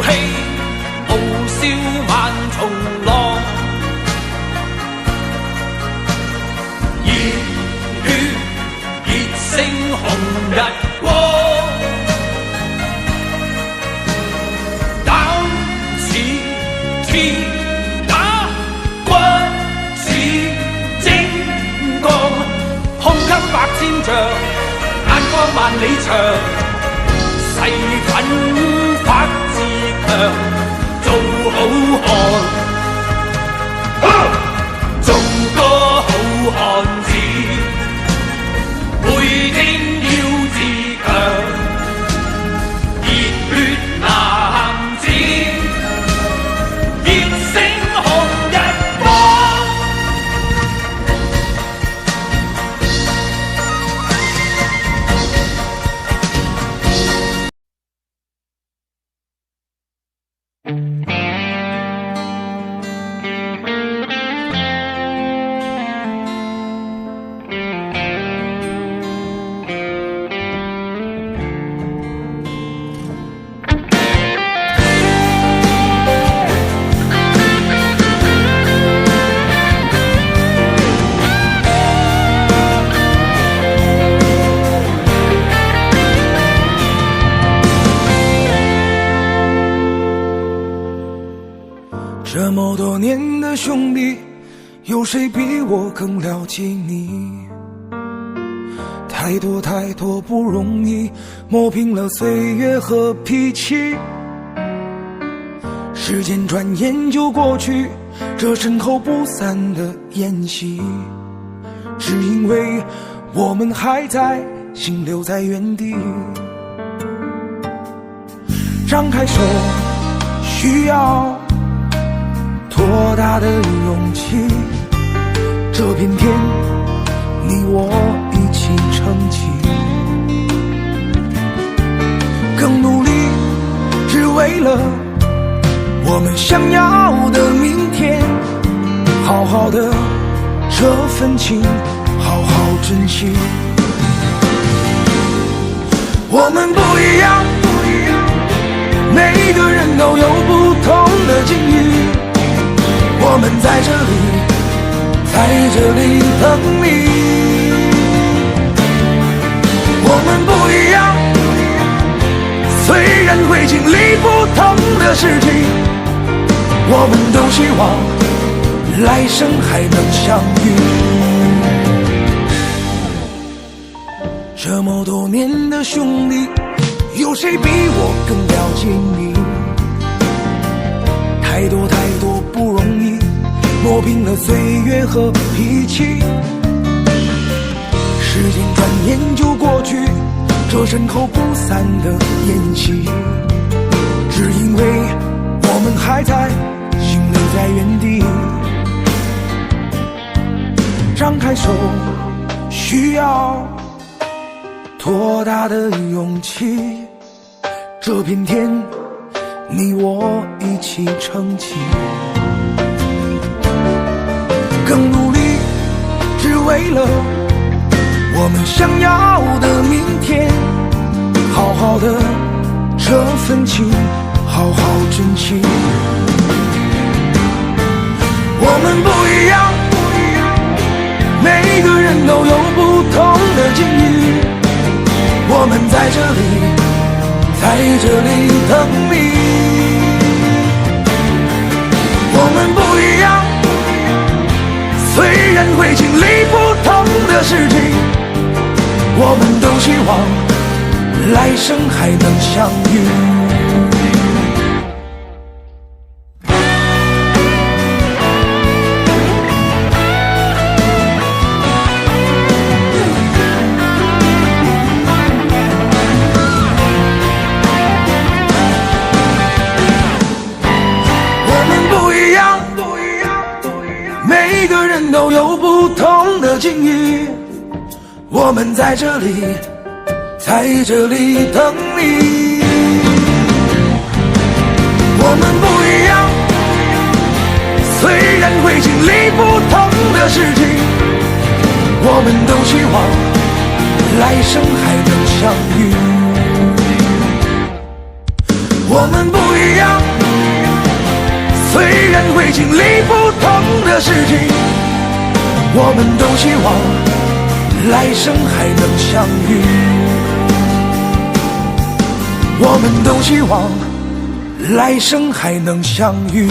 嬉，傲笑万重浪。熱血熱星紅日光，膽似鐵打，骨似精鋼，胸襟百千丈，眼光萬里長，誓奮發自強，做好漢。做個好漢子，每天要自強，熱血男子，熱星紅日光。这么多年的兄弟，有谁比我更了解你？太多太多不容易，磨平了岁月和脾气。时间转眼就过去，这身后不散的宴席，只因为我们还在，心留在原地。张开手，需要多大的勇气？这片天，你我一起撑起，更努力，只为了我们想要的明天。好好的这份情，好好珍惜。我们不一样，每个人都有不同的境遇。我们在这里，在这里等你。我们不一样，虽然会经历不同的事情，我们都希望来生还能相遇。这么多年的兄弟，有谁比我更了解你？太多太多不容易，磨平了岁月和脾气。时间转眼就过去，这身后不散的宴席，只因为我们还在，心留在原地。张开手，需要多大的勇气？这片天，你我一起撑起，更努力，只为了我们想要的明天。好好的这份情，好好珍惜。我们不一样，每个人都有不同的境遇。我们在这里，在这里等你。我们不一样，虽然会经历不同的事情，我们都希望来生还能相遇。每个人都有不同的境遇，我们在这里，在这里等你。我们不一样，虽然会经历不同的事情，我们都希望来生还能相遇。我我们不一样，虽然会经历不同的事情，我们都希望来生还能相遇，我们都希望来生还能相遇。